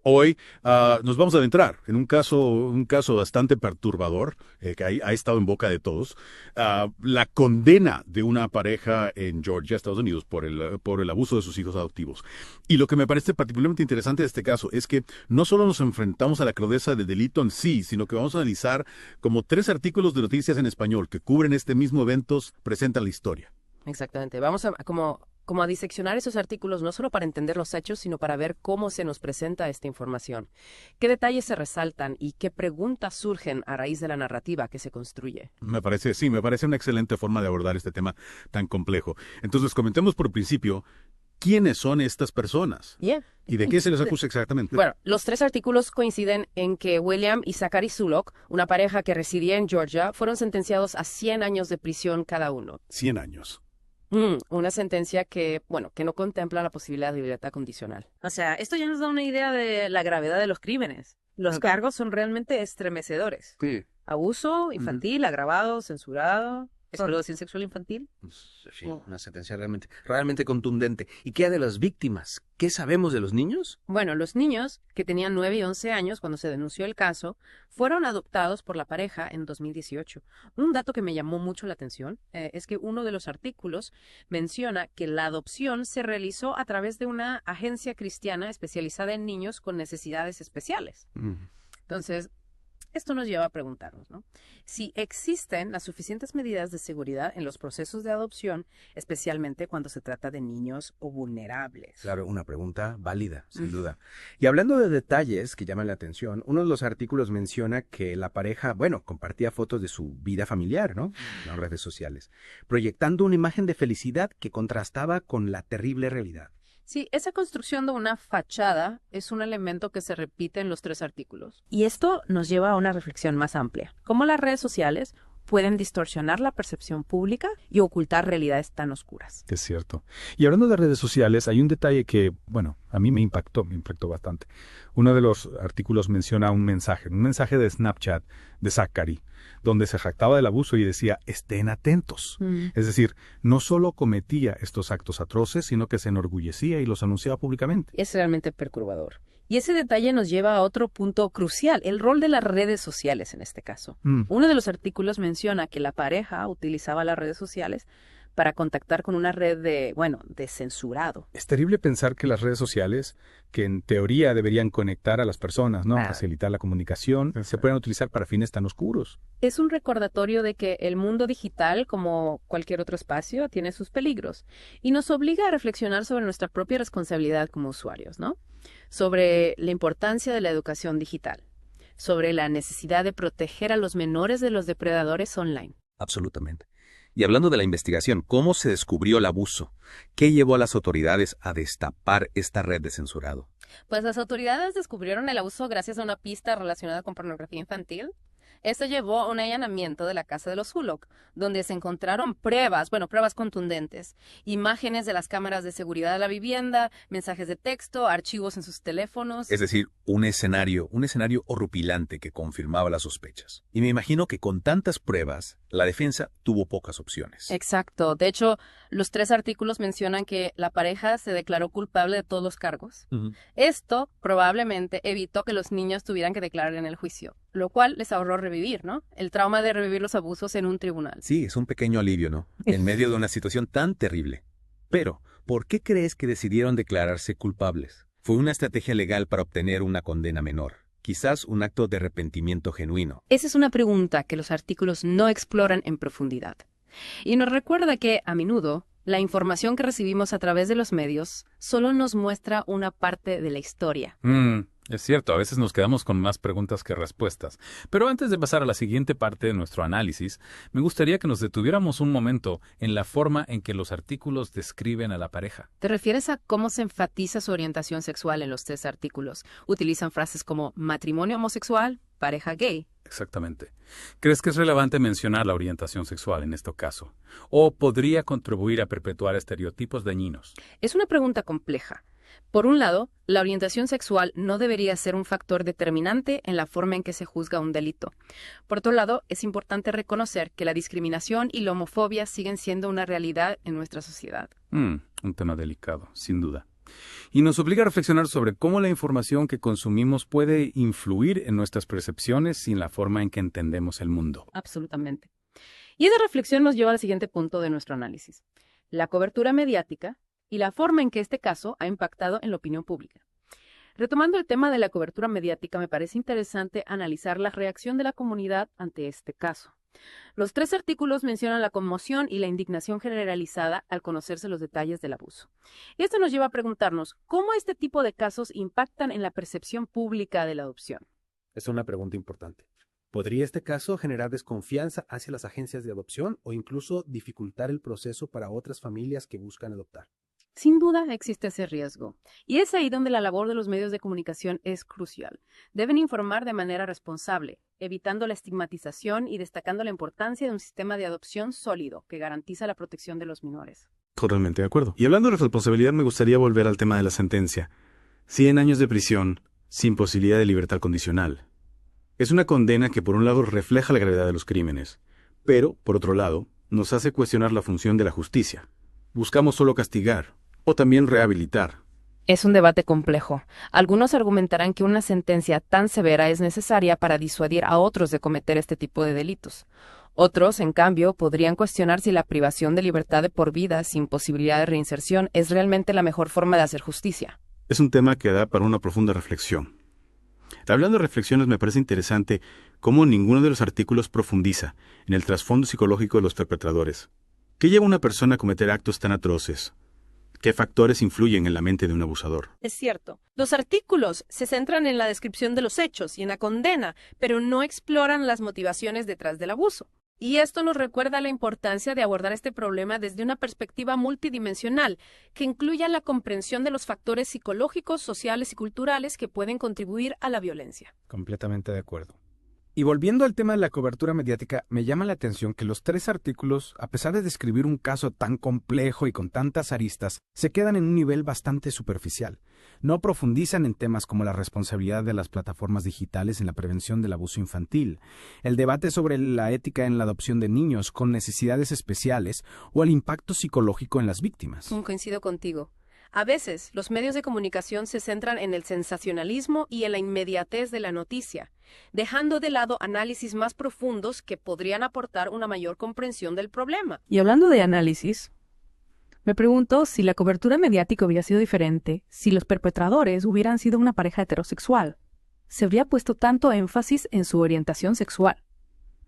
Hoy nos vamos a adentrar en un caso bastante perturbador que ha estado en boca de todos. La condena de una pareja en Georgia, Estados Unidos, por el abuso de sus hijos adoptivos. Y lo que me parece particularmente interesante de este caso es que no solo nos enfrentamos a la crudeza del delito en sí, sino que vamos a analizar como 3 artículos de noticias en español que cubren este mismo evento, presentan la historia. Exactamente. Vamos a como a diseccionar esos artículos no solo para entender los hechos, sino para ver cómo se nos presenta esta información, qué detalles se resaltan y qué preguntas surgen a raíz de la narrativa que se construye. Me parece una excelente forma de abordar este tema tan complejo. Entonces, comentemos por principio, ¿quiénes son estas personas? Yeah. ¿Y de qué se les acusa exactamente? Bueno, los 3 artículos coinciden en que William y Zachary Zullock, una pareja que residía en Georgia, fueron sentenciados a 100 años de prisión cada uno. 100 años. Una sentencia que no contempla la posibilidad de libertad condicional. O sea, esto ya nos da una idea de la gravedad de los crímenes. Los cargos son realmente estremecedores. Sí. Abuso infantil, agravado, censurado, explotación sexual infantil. Sí, una sentencia realmente contundente. ¿Y qué hay de las víctimas? ¿Qué sabemos de los niños? Bueno, los niños, que tenían 9 y 11 años cuando se denunció el caso, fueron adoptados por la pareja en 2018. Un dato que me llamó mucho la atención es que uno de los artículos menciona que la adopción se realizó a través de una agencia cristiana especializada en niños con necesidades especiales. Entonces, esto nos lleva a preguntarnos, ¿no? Si existen las suficientes medidas de seguridad en los procesos de adopción, especialmente cuando se trata de niños o vulnerables. Claro, una pregunta válida, sin duda. Y hablando de detalles que llaman la atención, uno de los artículos menciona que la pareja, compartía fotos de su vida familiar, ¿no? En las redes sociales, proyectando una imagen de felicidad que contrastaba con la terrible realidad. Sí, esa construcción de una fachada es un elemento que se repite en los 3 artículos. Y esto nos lleva a una reflexión más amplia. ¿Cómo las redes sociales pueden distorsionar la percepción pública y ocultar realidades tan oscuras? Es cierto. Y hablando de redes sociales, hay un detalle que, a mí me impactó bastante. Uno de los artículos menciona un mensaje de Snapchat de Zachary, donde se jactaba del abuso y decía, estén atentos. Es decir, no solo cometía estos actos atroces, sino que se enorgullecía y los anunciaba públicamente. Es realmente perturbador. Y ese detalle nos lleva a otro punto crucial, el rol de las redes sociales en este caso. Uno de los artículos menciona que la pareja utilizaba las redes sociales para contactar con una red de censurado. Es terrible pensar que las redes sociales, que en teoría deberían conectar a las personas, ¿no? Facilitar la comunicación, se pueden utilizar para fines tan oscuros. Es un recordatorio de que el mundo digital, como cualquier otro espacio, tiene sus peligros y nos obliga a reflexionar sobre nuestra propia responsabilidad como usuarios, ¿no? Sobre la importancia de la educación digital, sobre la necesidad de proteger a los menores de los depredadores online. Absolutamente. Y hablando de la investigación, ¿cómo se descubrió el abuso? ¿Qué llevó a las autoridades a destapar esta red de censurado? Pues las autoridades descubrieron el abuso gracias a una pista relacionada con pornografía infantil. Esto llevó a un allanamiento de la casa de los Zullock, donde se encontraron pruebas contundentes, imágenes de las cámaras de seguridad de la vivienda, mensajes de texto, archivos en sus teléfonos. Es decir, un escenario horripilante que confirmaba las sospechas. Y me imagino que con tantas pruebas, la defensa tuvo pocas opciones. Exacto. De hecho, los 3 artículos mencionan que la pareja se declaró culpable de todos los cargos. Esto probablemente evitó que los niños tuvieran que declarar en el juicio, lo cual les ahorró revivir, ¿no? El trauma de revivir los abusos en un tribunal. Sí, es un pequeño alivio, ¿no? En medio de una situación tan terrible. Pero, ¿por qué crees que decidieron declararse culpables? Fue una estrategia legal para obtener una condena menor. Quizás un acto de arrepentimiento genuino. Esa es una pregunta que los artículos no exploran en profundidad. Y nos recuerda que, a menudo, la información que recibimos a través de los medios solo nos muestra una parte de la historia. Es cierto, a veces nos quedamos con más preguntas que respuestas. Pero antes de pasar a la siguiente parte de nuestro análisis, me gustaría que nos detuviéramos un momento en la forma en que los artículos describen a la pareja. ¿Te refieres a cómo se enfatiza su orientación sexual en los 3 artículos? Utilizan frases como matrimonio homosexual, pareja gay. Exactamente. ¿Crees que es relevante mencionar la orientación sexual en este caso? ¿O podría contribuir a perpetuar estereotipos dañinos? Es una pregunta compleja. Por un lado, la orientación sexual no debería ser un factor determinante en la forma en que se juzga un delito. Por otro lado, es importante reconocer que la discriminación y la homofobia siguen siendo una realidad en nuestra sociedad. Un tema delicado, sin duda. Y nos obliga a reflexionar sobre cómo la información que consumimos puede influir en nuestras percepciones y en la forma en que entendemos el mundo. Absolutamente. Y esa reflexión nos lleva al siguiente punto de nuestro análisis: la cobertura mediática y la forma en que este caso ha impactado en la opinión pública. Retomando el tema de la cobertura mediática, me parece interesante analizar la reacción de la comunidad ante este caso. Los 3 artículos mencionan la conmoción y la indignación generalizada al conocerse los detalles del abuso. Esto nos lleva a preguntarnos cómo este tipo de casos impactan en la percepción pública de la adopción. Es una pregunta importante. ¿Podría este caso generar desconfianza hacia las agencias de adopción o incluso dificultar el proceso para otras familias que buscan adoptar? Sin duda existe ese riesgo, y es ahí donde la labor de los medios de comunicación es crucial. Deben informar de manera responsable, evitando la estigmatización y destacando la importancia de un sistema de adopción sólido que garantiza la protección de los menores. Totalmente de acuerdo. Y hablando de responsabilidad, me gustaría volver al tema de la sentencia. 100 años de prisión, sin posibilidad de libertad condicional. Es una condena que por un lado refleja la gravedad de los crímenes, pero, por otro lado, nos hace cuestionar la función de la justicia. Buscamos solo castigar, o también rehabilitar. Es un debate complejo. Algunos argumentarán que una sentencia tan severa es necesaria para disuadir a otros de cometer este tipo de delitos. Otros, en cambio, podrían cuestionar si la privación de libertad de por vida sin posibilidad de reinserción es realmente la mejor forma de hacer justicia. Es un tema que da para una profunda reflexión. Hablando de reflexiones, me parece interesante cómo ninguno de los artículos profundiza en el trasfondo psicológico de los perpetradores. ¿Qué lleva a una persona a cometer actos tan atroces? ¿Qué factores influyen en la mente de un abusador? Es cierto. Los artículos se centran en la descripción de los hechos y en la condena, pero no exploran las motivaciones detrás del abuso. Y esto nos recuerda la importancia de abordar este problema desde una perspectiva multidimensional, que incluya la comprensión de los factores psicológicos, sociales y culturales que pueden contribuir a la violencia. Completamente de acuerdo. Y volviendo al tema de la cobertura mediática, me llama la atención que los 3 artículos, a pesar de describir un caso tan complejo y con tantas aristas, se quedan en un nivel bastante superficial. No profundizan en temas como la responsabilidad de las plataformas digitales en la prevención del abuso infantil, el debate sobre la ética en la adopción de niños con necesidades especiales o el impacto psicológico en las víctimas. Coincido contigo. A veces, los medios de comunicación se centran en el sensacionalismo y en la inmediatez de la noticia, dejando de lado análisis más profundos que podrían aportar una mayor comprensión del problema. Y hablando de análisis, me pregunto si la cobertura mediática hubiera sido diferente, si los perpetradores hubieran sido una pareja heterosexual. ¿Se habría puesto tanto énfasis en su orientación sexual?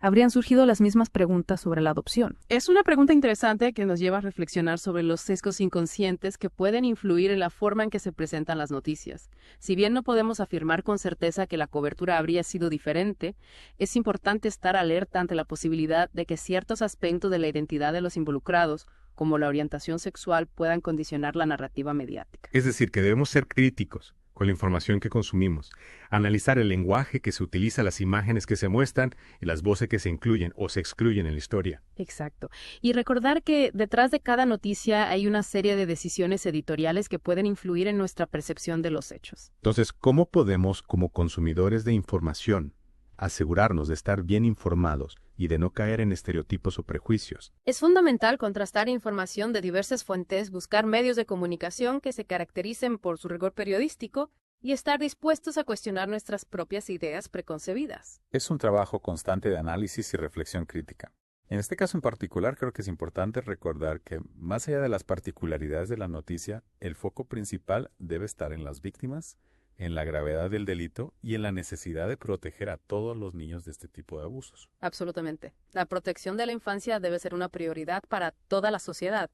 ¿Habrían surgido las mismas preguntas sobre la adopción? Es una pregunta interesante que nos lleva a reflexionar sobre los sesgos inconscientes que pueden influir en la forma en que se presentan las noticias. Si bien no podemos afirmar con certeza que la cobertura habría sido diferente, es importante estar alerta ante la posibilidad de que ciertos aspectos de la identidad de los involucrados, como la orientación sexual, puedan condicionar la narrativa mediática. Es decir, que debemos ser críticos con la información que consumimos, analizar el lenguaje que se utiliza, las imágenes que se muestran y las voces que se incluyen o se excluyen en la historia. Exacto. Y recordar que detrás de cada noticia hay una serie de decisiones editoriales que pueden influir en nuestra percepción de los hechos. Entonces, ¿cómo podemos, como consumidores de información, asegurarnos de estar bien informados y de no caer en estereotipos o prejuicios? Es fundamental contrastar información de diversas fuentes, buscar medios de comunicación que se caractericen por su rigor periodístico y estar dispuestos a cuestionar nuestras propias ideas preconcebidas. Es un trabajo constante de análisis y reflexión crítica. En este caso en particular, creo que es importante recordar que, más allá de las particularidades de la noticia, el foco principal debe estar en las víctimas, en la gravedad del delito y en la necesidad de proteger a todos los niños de este tipo de abusos. Absolutamente. La protección de la infancia debe ser una prioridad para toda la sociedad,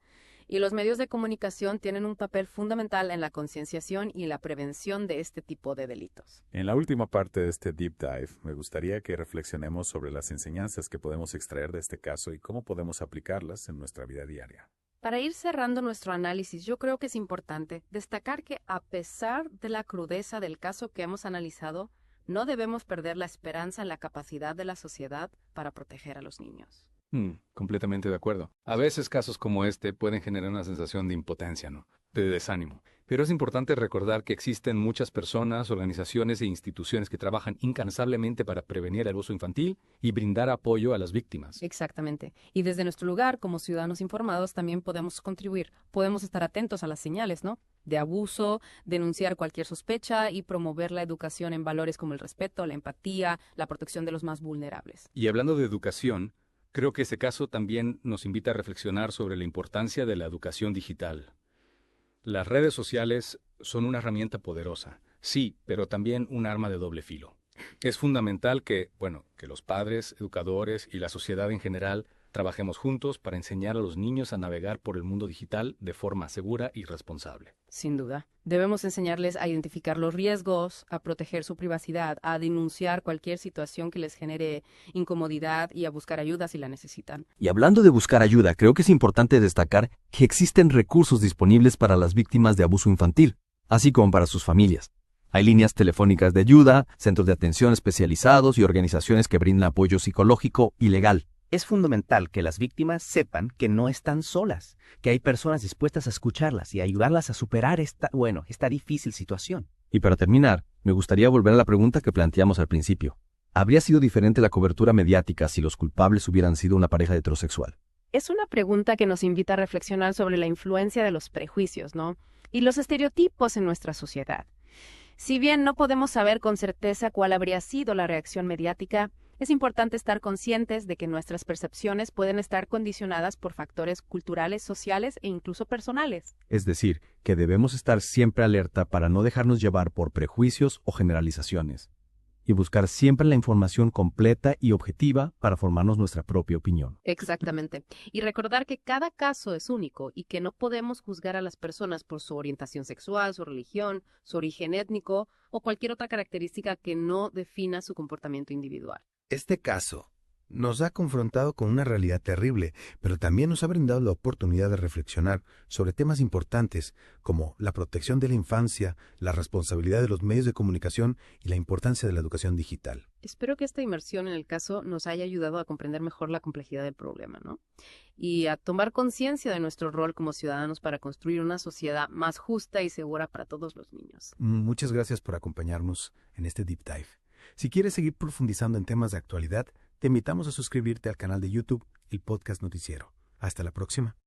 y los medios de comunicación tienen un papel fundamental en la concienciación y la prevención de este tipo de delitos. En la última parte de este deep dive, me gustaría que reflexionemos sobre las enseñanzas que podemos extraer de este caso y cómo podemos aplicarlas en nuestra vida diaria. Para ir cerrando nuestro análisis, yo creo que es importante destacar que, a pesar de la crudeza del caso que hemos analizado, no debemos perder la esperanza en la capacidad de la sociedad para proteger a los niños. Completamente de acuerdo. A veces casos como este pueden generar una sensación de impotencia, ¿no? De desánimo. Pero es importante recordar que existen muchas personas, organizaciones e instituciones que trabajan incansablemente para prevenir el abuso infantil y brindar apoyo a las víctimas. Exactamente. Y desde nuestro lugar, como ciudadanos informados, también podemos contribuir. Podemos estar atentos a las señales, ¿no? De abuso, denunciar cualquier sospecha y promover la educación en valores como el respeto, la empatía, la protección de los más vulnerables. Y hablando de educación, creo que ese caso también nos invita a reflexionar sobre la importancia de la educación digital. Las redes sociales son una herramienta poderosa, sí, pero también un arma de doble filo. Es fundamental que los padres, educadores y la sociedad en general trabajemos juntos para enseñar a los niños a navegar por el mundo digital de forma segura y responsable. Sin duda. Debemos enseñarles a identificar los riesgos, a proteger su privacidad, a denunciar cualquier situación que les genere incomodidad y a buscar ayuda si la necesitan. Y hablando de buscar ayuda, creo que es importante destacar que existen recursos disponibles para las víctimas de abuso infantil, así como para sus familias. Hay líneas telefónicas de ayuda, centros de atención especializados y organizaciones que brindan apoyo psicológico y legal. Es fundamental que las víctimas sepan que no están solas, que hay personas dispuestas a escucharlas y a ayudarlas a superar esta difícil situación. Y para terminar, me gustaría volver a la pregunta que planteamos al principio. ¿Habría sido diferente la cobertura mediática si los culpables hubieran sido una pareja heterosexual? Es una pregunta que nos invita a reflexionar sobre la influencia de los prejuicios, ¿no? Y los estereotipos en nuestra sociedad. Si bien no podemos saber con certeza cuál habría sido la reacción mediática, es importante estar conscientes de que nuestras percepciones pueden estar condicionadas por factores culturales, sociales e incluso personales. Es decir, que debemos estar siempre alerta para no dejarnos llevar por prejuicios o generalizaciones, y buscar siempre la información completa y objetiva para formarnos nuestra propia opinión. Exactamente. Y recordar que cada caso es único y que no podemos juzgar a las personas por su orientación sexual, su religión, su origen étnico o cualquier otra característica que no defina su comportamiento individual. Este caso nos ha confrontado con una realidad terrible, pero también nos ha brindado la oportunidad de reflexionar sobre temas importantes como la protección de la infancia, la responsabilidad de los medios de comunicación y la importancia de la educación digital. Espero que esta inmersión en el caso nos haya ayudado a comprender mejor la complejidad del problema, ¿no? Y a tomar conciencia de nuestro rol como ciudadanos para construir una sociedad más justa y segura para todos los niños. Muchas gracias por acompañarnos en este Deep Dive. Si quieres seguir profundizando en temas de actualidad, te invitamos a suscribirte al canal de YouTube, el Podcast Noticiero. Hasta la próxima.